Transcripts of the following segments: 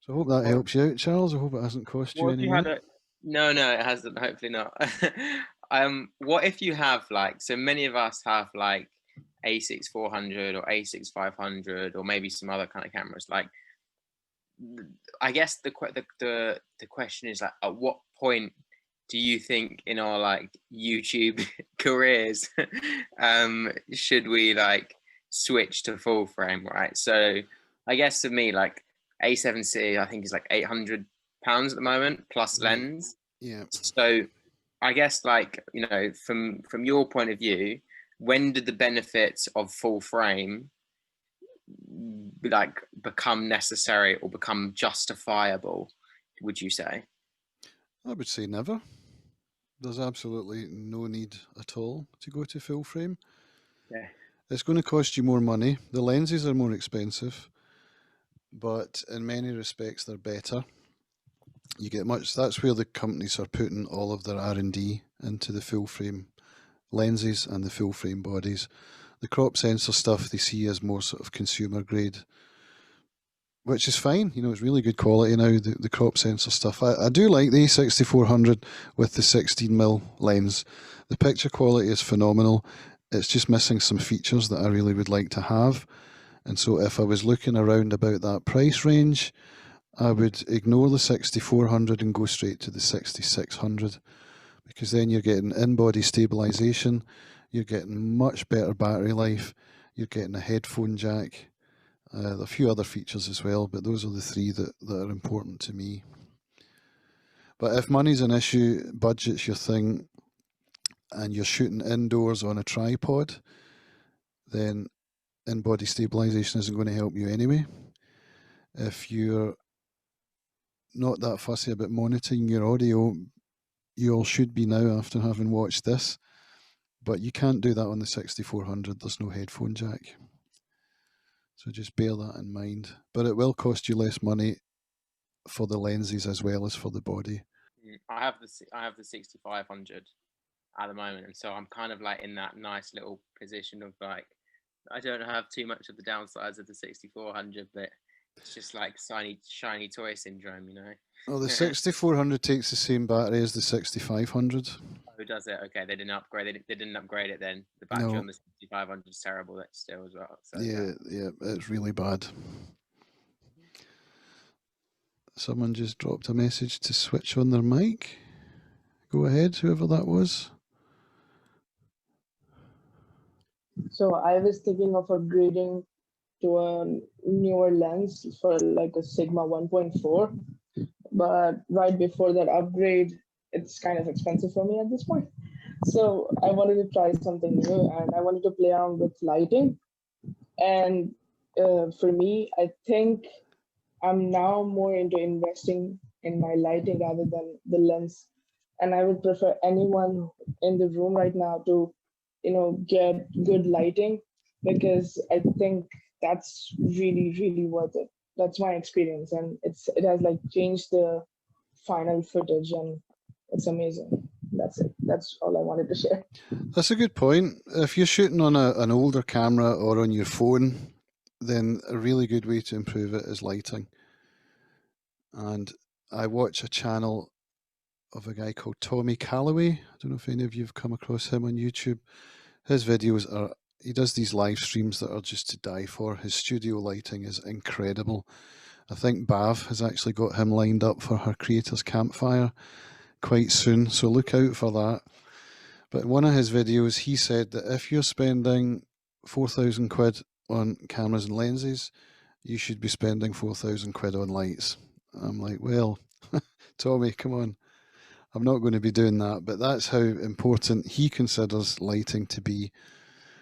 So I hope that Well, helps you out, Charles. I hope it hasn't cost you what if any you had money. a no, no, it hasn't. Hopefully not. What if you have like so many of us have like A6 400 or A6 500 or maybe some other kind of cameras. Like, I guess the question is like, at what point do you think in our like YouTube careers should we like switch to full frame, right? So I guess for me, like A7C, I think is like £800 at the moment plus Yeah, lens. yeah. So I guess like from your point of view, when did the benefits of full frame like become necessary or become justifiable, would you say? I would say never. There's absolutely no need at all to go to full frame. Yeah. It's going to cost you more money. The lenses are more expensive, but in many respects they're better. You get much. That's where the companies are putting all of their R&D into the full frame lenses and the full frame bodies. The crop sensor stuff they see as more sort of consumer grade, which is fine. You know, it's really good quality now. The crop sensor stuff. I do like the A6400 with the 16mm lens. The picture quality is phenomenal. It's just missing some features that I really would like to have. And so if I was looking around about that price range, I would ignore the 6400 and go straight to the 6600, because then you're getting in-body stabilization, you're getting much better battery life, you're getting a headphone jack. There are a few other features as well, but those are the three that are important to me. But if money's an issue, budget's your thing, and you're shooting indoors on a tripod, then in-body stabilization isn't going to help you anyway. If you're not that fussy about monitoring your audio, you all should be now after having watched this, but you can't do that on the 6400. There's no headphone jack. So just bear that in mind. But it will cost you less money for the lenses as well as for the body. I have the 6500 at the moment, and so I'm kind of like in that nice little position of like I don't have too much of the downsides of the 6400, but it's just like shiny toy syndrome, you know. Oh, the 6400 takes the same battery as the 6500. Who does it? Okay, they didn't upgrade it. They didn't upgrade it then. The battery No, on the 6500 is terrible. That's still as well. So okay. yeah, yeah, it's really bad. Someone just dropped a message to switch on their mic. Go ahead, whoever that was. So I was thinking of upgrading to a newer lens for like a Sigma 1.4, but right before that upgrade, it's kind of expensive for me at this point. So I wanted to try something new and I wanted to play around with lighting. And for me, I think I'm now more into investing in my lighting rather than the lens. And I would prefer anyone in the room right now to, get good lighting because I think that's really, really worth it. That's my experience, and it has like changed the final footage, and it's amazing. That's it. That's all I wanted to share. That's a good point. If you're shooting on an older camera or on your phone, then a really good way to improve it is lighting. And I watch a channel of a guy called Tommy Calloway. I don't know if any of you have come across him on YouTube. His videos are, he does these live streams that are just to die for. His studio lighting is incredible. I think Bav has actually got him lined up for her Creators Campfire quite soon, so look out for that. But in one of his videos, he said that if you're spending 4,000 quid on cameras and lenses, you should be spending 4,000 quid on lights. I'm like, well, Tommy, come on. I'm not going to be doing that, but that's how important he considers lighting to be.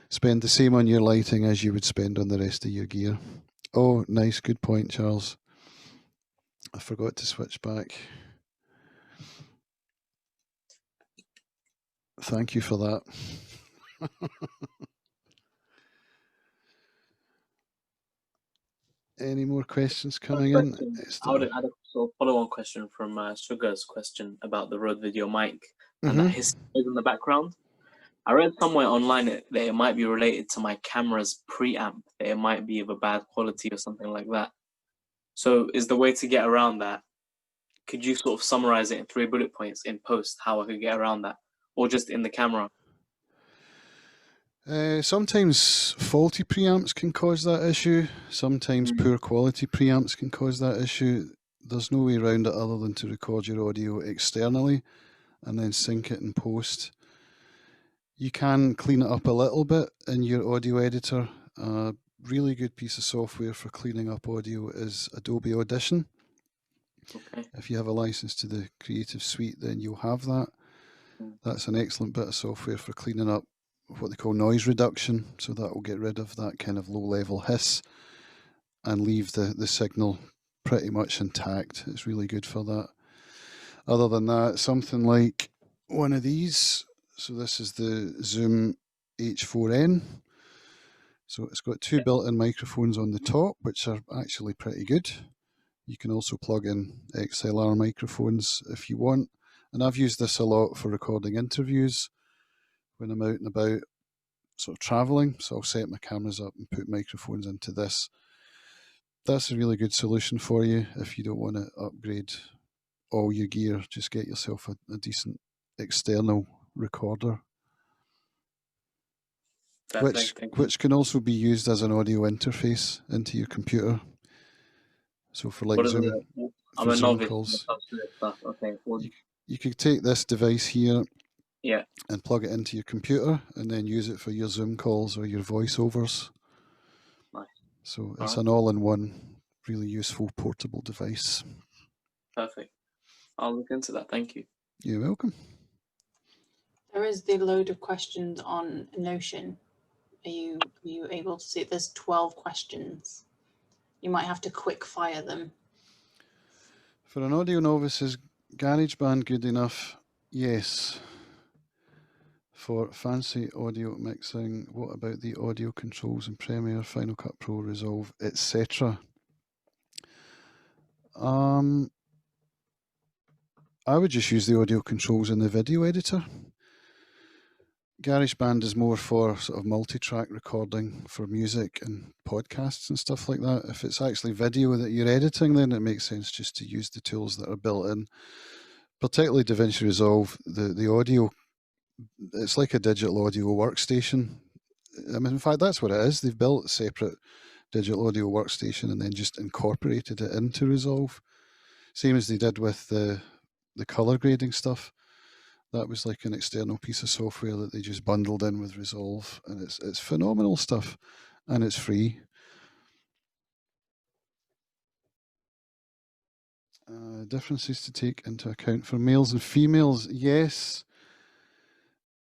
Spend the same on your lighting as you would spend on the rest of your gear. Oh, nice, good point, Charles. I forgot to switch back. Thank you for that. Any more questions coming in? I would add a sort of follow-on question from Sugar's question about the Rode Video mic and that hiss noise in the background. I read somewhere online that it might be related to my camera's preamp, that it might be of a bad quality or something like that. So is the way to get around that? Could you sort of summarize it in 3 bullet points in post how I could get around that, or just in the camera? Sometimes faulty preamps can cause that issue. Sometimes poor quality preamps can cause that issue. There's no way around it other than to record your audio externally and then sync it in post. You can clean it up a little bit in your audio editor. A really good piece of software for cleaning up audio is Adobe Audition. Okay. If you have a license to the Creative Suite, then you'll have that. That's an excellent bit of software for cleaning up what they call noise reduction. So that will get rid of that kind of low-level hiss and leave the signal pretty much intact. It's really good for that. Other than that, something like one of these. So this is the Zoom H4n. So it's got 2 built-in microphones on the top, which are actually pretty good. You can also plug in XLR microphones if you want. And I've used this a lot for recording interviews when I'm out and about, sort of traveling. So I'll set my cameras up and put microphones into this. That's a really good solution for you if you don't want to upgrade all your gear. Just get yourself a decent external recorder, which can also be used as an audio interface into your computer. So for like Zoom, I'm a novice calls, when it comes to this stuff. Okay. You could take this device here, Yeah, and plug it into your computer, and then use it for your Zoom calls or your voiceovers. Nice. So it's an all-in-one, really useful portable device. Perfect. I'll look into that. Thank you. You're welcome. There is the load of questions on Notion. Are you able to see it? There's 12 questions. You might have to quick fire them. For an audio novice, is GarageBand good enough? Yes. For fancy audio mixing, what about the audio controls in Premiere, Final Cut Pro, Resolve, etc.? I would just use the audio controls in the video editor. GarageBand is more for sort of multi-track recording for music and podcasts and stuff like that. If it's actually video that you're editing, then it makes sense just to use the tools that are built in. Particularly DaVinci Resolve, the audio, it's like a digital audio workstation. I mean, in fact, that's what it is. They've built a separate digital audio workstation and then just incorporated it into Resolve. Same as they did with the color grading stuff. That was like an external piece of software that they just bundled in with Resolve, and it's phenomenal stuff, and it's free. Differences to take into account for males and females. Yes,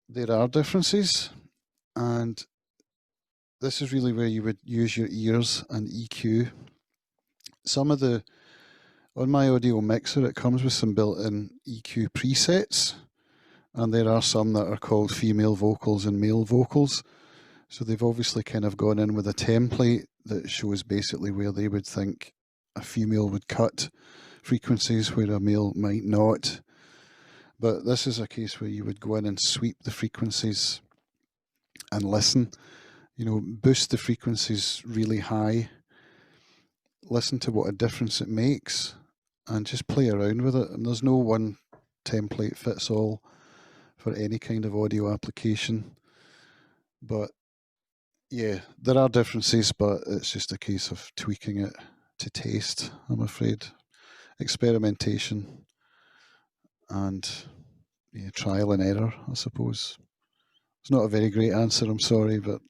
there are differences, and this is really where you would use your ears and EQ. Some of on my audio mixer, it comes with some built-in EQ presets. And there are some that are called female vocals and male vocals. So they've obviously kind of gone in with a template that shows basically where they would think a female would cut frequencies where a male might not. But this is a case where you would go in and sweep the frequencies and listen. Boost the frequencies really high. Listen to what a difference it makes and just play around with it. And there's no one template fits all for any kind of audio application. But yeah, there are differences, but it's just a case of tweaking it to taste, I'm afraid. Experimentation and trial and error, I suppose. It's not a very great answer, I'm sorry, but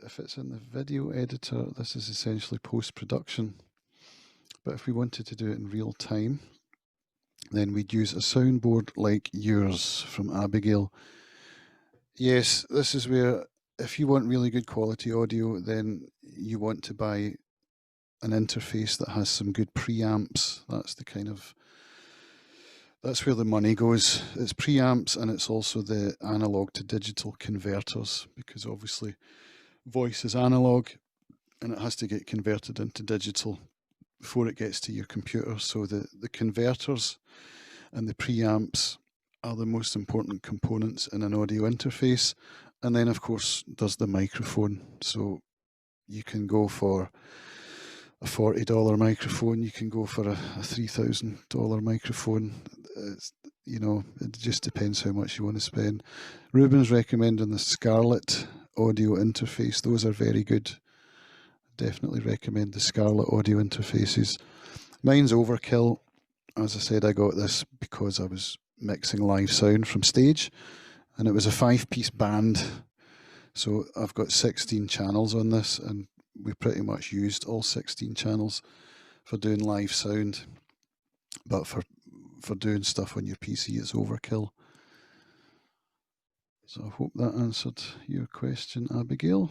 if it's in the video editor, this is essentially post-production. But if we wanted to do it in real time, then we'd use a soundboard like yours from Abigail. Yes, this is where, if you want really good quality audio, then you want to buy an interface that has some good preamps. That's where the money goes. It's preamps, and it's also the analog to digital converters, because obviously voice is analog and it has to get converted into digital before it gets to your computer. So the converters and the preamps are the most important components in an audio interface. And then, of course, there's the microphone. So you can go for a $40 microphone, you can go for a $3,000 microphone. You know, it just depends how much you want to spend. Ruben's recommending the Scarlett audio interface. Those are very good. Definitely recommend the Scarlett audio interfaces. Mine's overkill. As I said, I got this because I was mixing live sound from stage, and it was a 5-piece band. So I've got 16 channels on this, and we pretty much used all 16 channels for doing live sound. But for doing stuff on your PC, it's overkill. So I hope that answered your question, Abigail.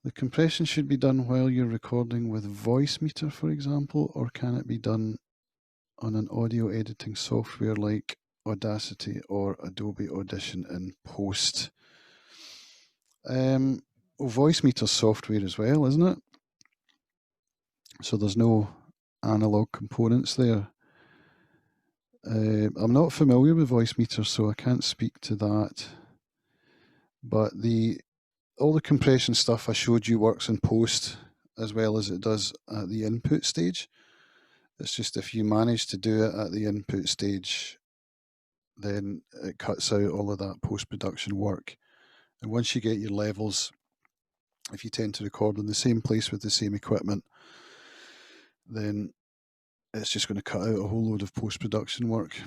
The compression should be done while you're recording with Voicemeeter, for example, or can it be done on an audio editing software like Audacity or Adobe Audition in post? Well, Voicemeter software as well, isn't it? So there's no analog components there. I'm not familiar with Voicemeter, so I can't speak to that. But all the compression stuff I showed you works in post as well as it does at the input stage. It's just if you manage to do it at the input stage, then it cuts out all of that post-production work. And once you get your levels, if you tend to record in the same place with the same equipment, then it's just going to cut out a whole load of post-production work.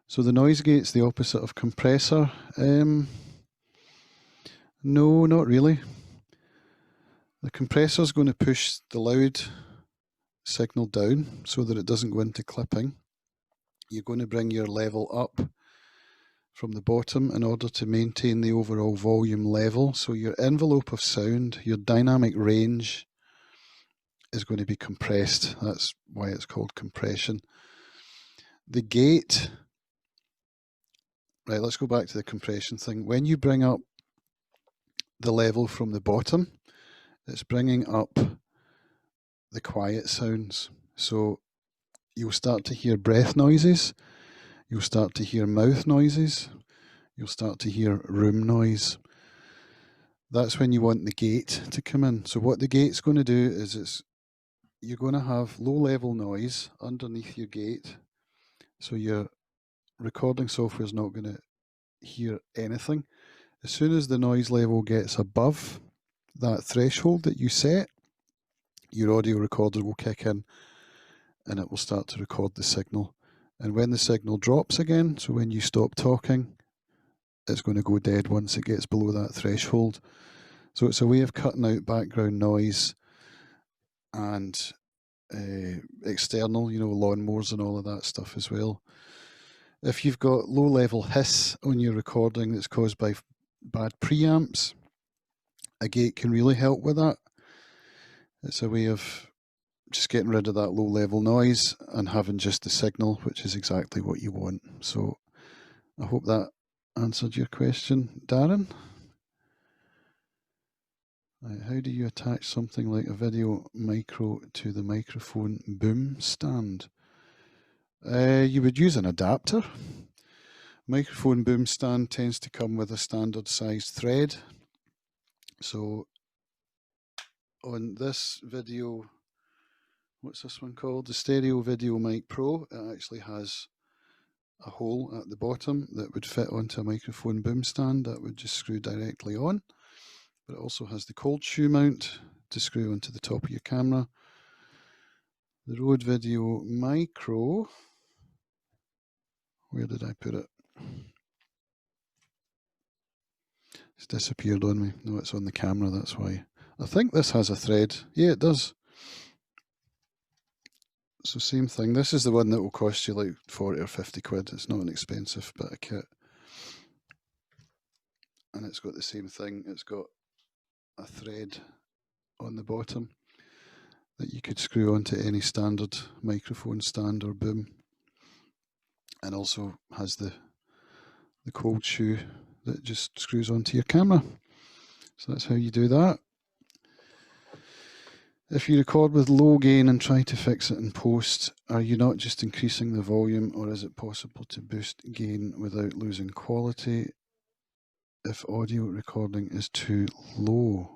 So the noise gate's the opposite of compressor. No, not really. The compressor's going to push the loud signal down so that it doesn't go into clipping. You're going to bring your level up from the bottom in order to maintain the overall volume level. So your envelope of sound, your dynamic range, is going to be compressed. That's why it's called compression. The gate, right, let's go back to the compression thing. When you bring up the level from the bottom, it's bringing up the quiet sounds. So you'll start to hear breath noises, you'll start to hear mouth noises, you'll start to hear room noise. That's when you want the gate to come in. So what the gate's going to do is you're going to have low level noise underneath your gate. So your recording software is not going to hear anything. As soon as the noise level gets above that threshold that you set, your audio recorder will kick in and it will start to record the signal. And when the signal drops again, so when you stop talking, it's going to go dead once it gets below that threshold. So it's a way of cutting out background noise and external, lawnmowers and all of that stuff as well. If you've got low level hiss on your recording that's caused by bad preamps, a gate can really help with that. It's a way of just getting rid of that low level noise and having just the signal, which is exactly what you want. So I hope that answered your question, Darren. Right, how do you attach something like a video micro to the microphone boom stand? You would use an adapter. Microphone boom stand tends to come with a standard size thread. So on this video, what's this one called? The Stereo Video Mic Pro. It actually has a hole at the bottom that would fit onto a microphone boom stand that would just screw directly on. But it also has the cold shoe mount to screw onto the top of your camera. The Rode Video Micro, where did I put it? It's disappeared on me. No, it's on the camera, that's why. I think this has a thread. Yeah, it does. So same thing. This is the one that will cost you like 40 or 50 quid. It's not an expensive bit of kit. And it's got the same thing. It's got a thread on the bottom that you could screw onto any standard microphone stand or boom. And also has the cold shoe that just screws onto your camera. So that's how you do that. If you record with low gain and try to fix it in post, are you not just increasing the volume, or is it possible to boost gain without losing quality if audio recording is too low?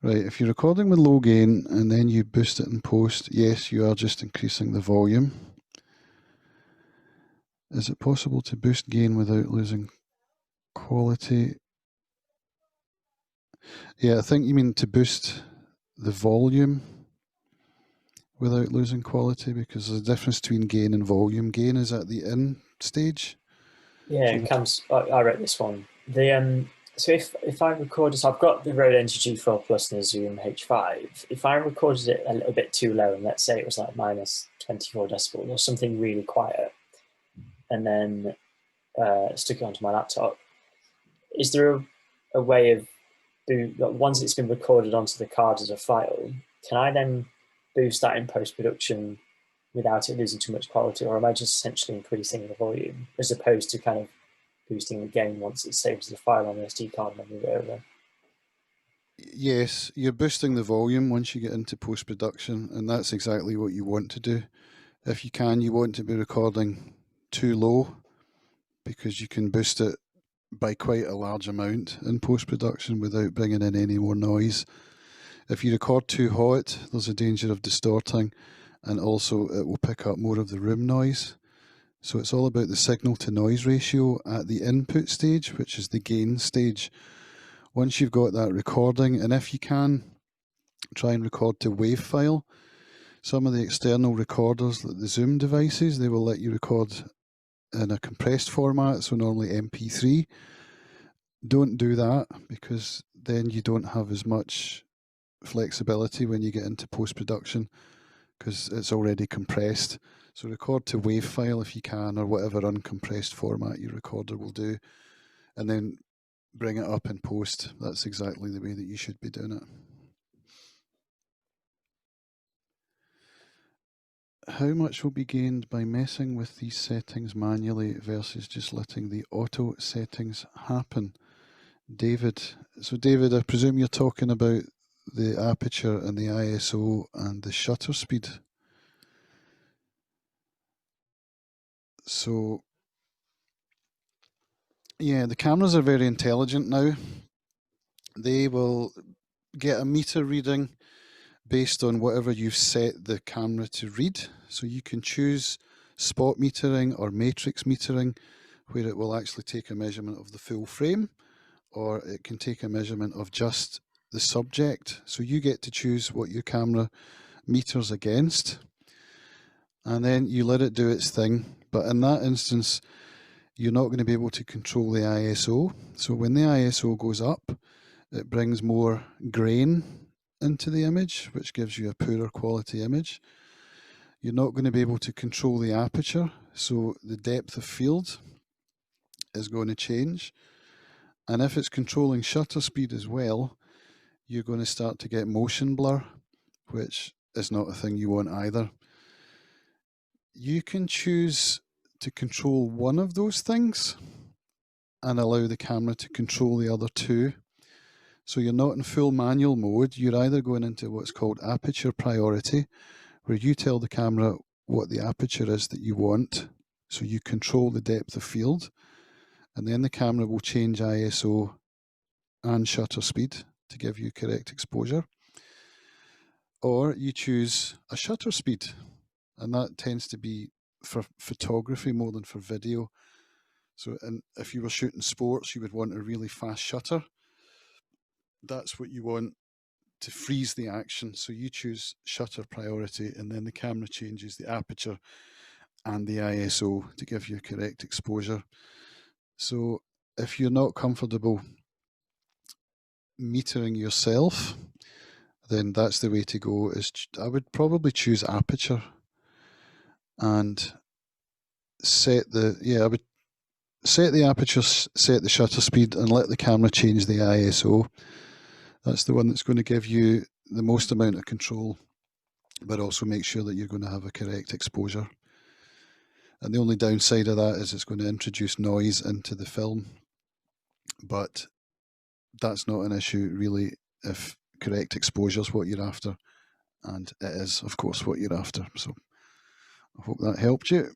Right, if you're recording with low gain and then you boost it in post, yes, you are just increasing the volume. Is it possible to boost gain without losing quality? Yeah, I think you mean to boost the volume without losing quality, because there's a difference between gain and volume. Gain is at the in stage. Yeah, it comes. I wrote this one. So if I recorded, so I've got the Rode NT G4 Plus and the Zoom H5. If I recorded it a little bit too low, and let's say it was like minus 24 decibels or something really quiet, and then stick it onto my laptop, is there a way of, once it's been recorded onto the card as a file, can I then boost that in post-production without it losing too much quality, or am I just essentially increasing the volume as opposed to kind of boosting the gain once it's saved as a file on the SD card and then move it over? Yes, you're boosting the volume once you get into post-production, and that's exactly what you want to do. If you can, you want to be recording too low, because you can boost it by quite a large amount in post-production without bringing in any more noise. If you record too hot, there's a danger of distorting, and also it will pick up more of the room noise. So it's all about the signal to noise ratio at the input stage, which is the gain stage. Once you've got that recording, and if you can, try and record to WAV file. Some of the external recorders, like the Zoom devices, they will let you record in a compressed format, so normally MP3. Don't do that, because then you don't have as much flexibility when you get into post-production, because it's already compressed. So record to WAV file if you can, or whatever uncompressed format your recorder will do, and then bring it up in post. That's exactly the way that you should be doing it. How much will be gained by messing with these settings manually versus just letting the auto settings happen? David. So David, I presume you're talking about the aperture and the ISO and the shutter speed. So yeah, the cameras are very intelligent now. They will get a meter reading based on whatever you've set the camera to read. So you can choose spot metering or matrix metering, where it will actually take a measurement of the full frame, or it can take a measurement of just the subject. So you get to choose what your camera meters against, and then you let it do its thing. But in that instance, you're not going to be able to control the ISO. So when the ISO goes up, it brings more grain into the image, which gives you a poorer quality image. You're not going to be able to control the aperture, so the depth of field is going to change. And if it's controlling shutter speed as well, you're going to start to get motion blur, which is not a thing you want either. You can choose to control one of those things and allow the camera to control the other two. So you're not in full manual mode. You're either going into what's called aperture priority, where you tell the camera what the aperture is that you want, so you control the depth of field, and then the camera will change ISO and shutter speed to give you correct exposure. Or you choose a shutter speed, and that tends to be for photography more than for video. So if you were shooting sports, you would want a really fast shutter. That's what you want to freeze the action. So you choose shutter priority, and then the camera changes the aperture and the ISO to give you correct exposure. So if you're not comfortable metering yourself, then that's the way to go. I would probably choose aperture and I would set the aperture, set the shutter speed, and let the camera change the ISO. That's the one that's going to give you the most amount of control, but also make sure that you're going to have a correct exposure. And the only downside of that is it's going to introduce noise into the film, but that's not an issue really if correct exposure is what you're after, and it is, of course, what you're after. So I hope that helped you.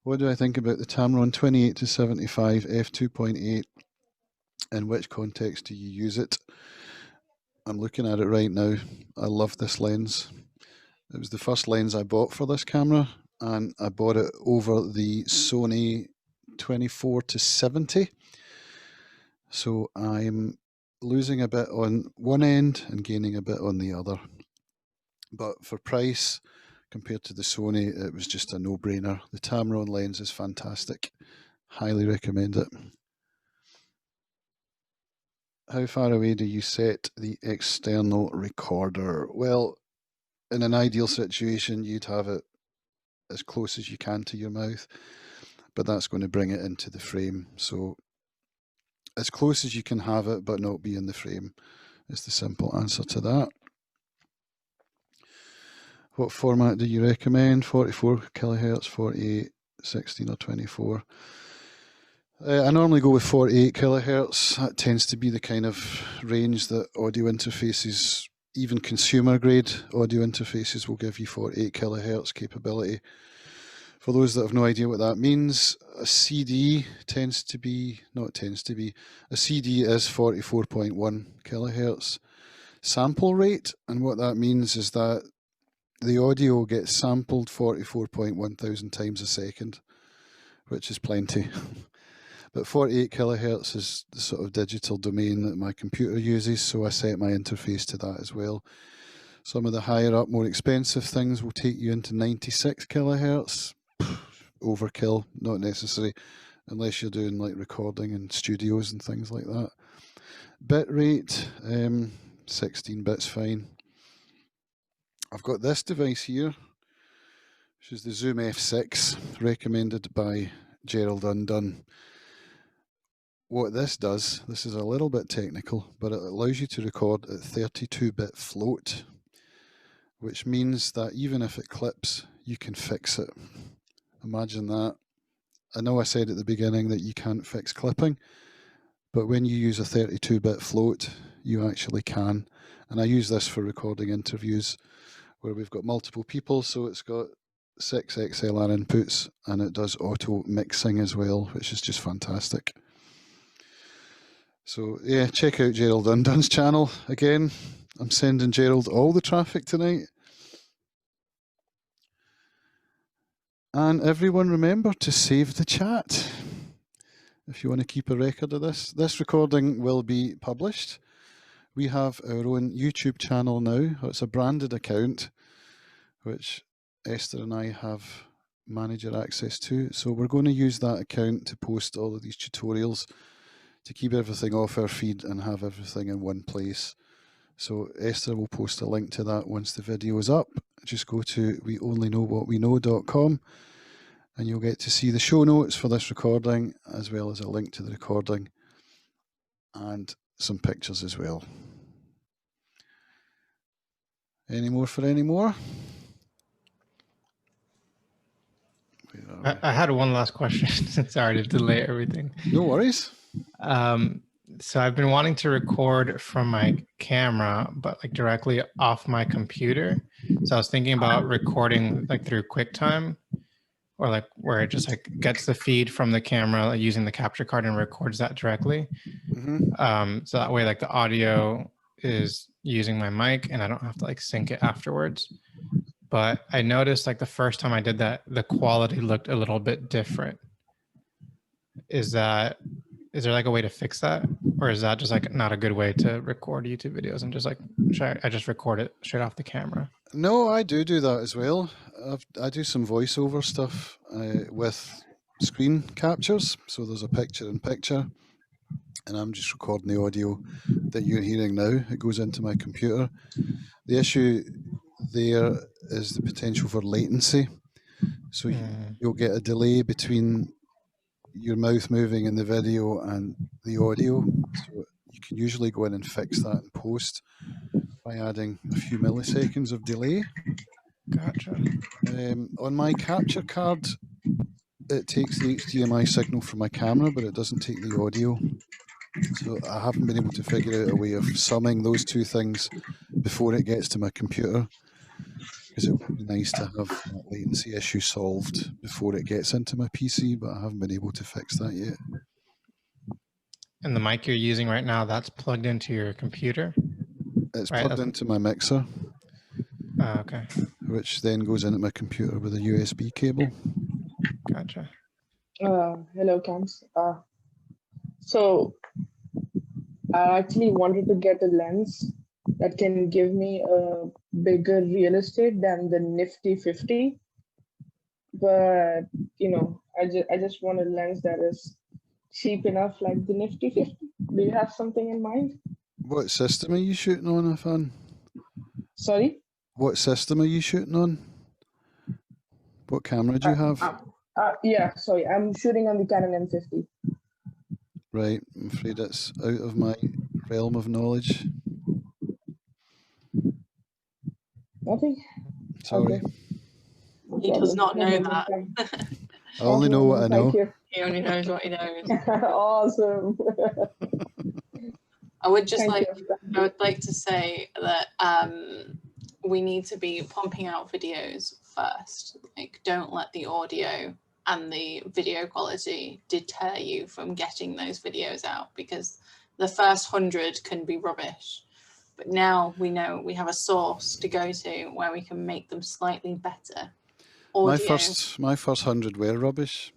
What do I think about the Tamron 28-75 f2.8? In which context do you use it? I'm looking at it right now. I love this lens. It was the first lens I bought for this camera, and I bought it over the Sony 24-70. So I'm losing a bit on one end and gaining a bit on the other. But for price, compared to the Sony, it was just a no-brainer. The Tamron lens is fantastic. Highly recommend it. How far away do you set the external recorder? Well, in an ideal situation, you'd have it as close as you can to your mouth, but that's going to bring it into the frame. So as close as you can have it, but not be in the frame, is the simple answer to that. What format do you recommend? 44 kilohertz, 48, 16 or 24? I normally go with 48 kilohertz. That tends to be the kind of range that audio interfaces, even consumer grade audio interfaces, will give you 48 kilohertz capability. For those that have no idea what that means, a CD a CD is 44.1 kilohertz sample rate, and what that means is that the audio gets sampled 44.1 thousand times a second, which is plenty. But 48 kilohertz is the sort of digital domain that my computer uses, so I set my interface to that as well. Some of the higher up, more expensive things will take you into 96 kilohertz. Overkill, not necessary, unless you're doing like recording in studios and things like that. Bit rate, 16 bits fine. I've got this device here, which is the Zoom F6, recommended by Gerald Undone. What this does, this is a little bit technical, but it allows you to record at 32-bit float, which means that even if it clips, you can fix it. Imagine that. I know I said at the beginning that you can't fix clipping, but when you use a 32-bit float, you actually can. And I use this for recording interviews where we've got multiple people, so it's got 6 XLR inputs and it does auto mixing as well, which is just fantastic. So yeah, check out Gerald Undone's channel. Again, I'm sending Gerald all the traffic tonight. And everyone remember to save the chat if you want to keep a record of this. This recording will be published. We have our own YouTube channel now. It's a branded account, which Esther and I have manager access to. So we're going to use that account to post all of these tutorials, to keep everything off our feed and have everything in one place. So Esther will post a link to that once the video is up. Just go to weonlyknowwhatweknow.com and you'll get to see the show notes for this recording, as well as a link to the recording and some pictures as well. Any more for any more? I had one last question. Sorry to delay everything. No worries. So I've been wanting to record from my camera, but like directly off my computer. So I was thinking about recording like through QuickTime, or like where it just like gets the feed from the camera like, using the capture card and records that directly. Mm-hmm. So that way like the audio is using my mic and I don't have to like sync it afterwards. But I noticed like the first time I did that, the quality looked a little bit different. Is there like a way to fix that? Or is that just like not a good way to record YouTube videos and just like, I just record it straight off the camera? No, I do that as well. I do some voiceover stuff with screen captures. So there's a picture in picture and I'm just recording the audio that you're hearing now. It goes into my computer. The issue there is the potential for latency. So you'll get a delay between your mouth moving in the video and the audio. So you can usually go in and fix that in post by adding a few milliseconds of delay. Gotcha. On my capture card, it takes the HDMI signal from my camera, but it doesn't take the audio. So I haven't been able to figure out a way of summing those two things before it gets to my computer, because it would be nice to have that latency issue solved before it gets into my PC, but I haven't been able to fix that yet. And the mic you're using right now, that's plugged into your computer? It's Right, plugged okay. into my mixer, Okay, which then goes into my computer with a USB cable. gotcha. Hello, Cams. So I actually wanted to get a lens that can give me a bigger real estate than the Nifty 50. But I just want a lens that is cheap enough like the Nifty 50. Do you have something in mind? What system are you shooting on, Afan? Sorry? What system are you shooting on? What camera do you have? Yeah, sorry. I'm shooting on the Canon M50. Right, I'm afraid it's out of my realm of knowledge. Nothing? Sorry. Okay. No He does problem. not know No that. problem. I only know what I know. Thank you. He only knows what he knows. Awesome. I would just Thank like you. I would like to say that we need to be pumping out videos first. Like, don't let the audio and the video quality deter you from getting those videos out, because the first 100 can be rubbish. But now we know we have a source to go to where we can make them slightly better. My Audio. first 100 were rubbish,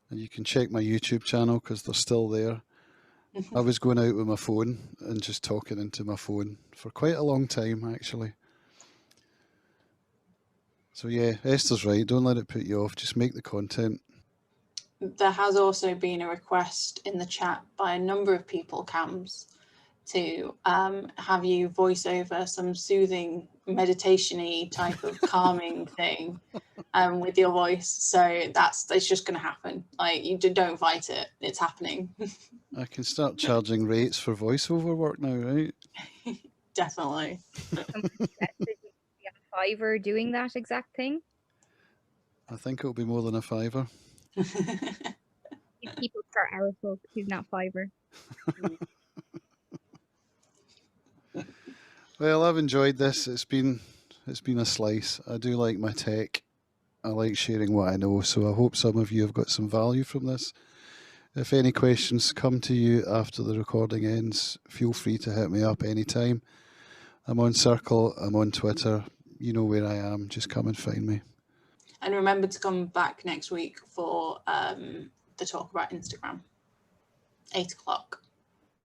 and you can check my YouTube channel because they're still there. I was going out with my phone and just talking into my phone for quite a long time, actually. So yeah, Esther's right. Don't let it put you off. Just make the content. There has also been a request in the chat by a number of people, Cams, to have you voice over some soothing meditation-y type of calming thing with your voice. So it's just going to happen. Like, you don't fight it. It's happening. I can start charging rates for voiceover work now, right? Definitely. Fiverr doing that exact thing. I think it'll be more than a £5. If people start Aerosoft, he's not Fiverr. Well, I've enjoyed this. It's been a slice. I do like my tech. I like sharing what I know, so I hope some of you have got some value from this. If any questions come to you after the recording ends, feel free to hit me up anytime. I'm on Circle, I'm on Twitter. You know where I am. Just come and find me. And remember to come back next week for the talk about Instagram. 8 o'clock.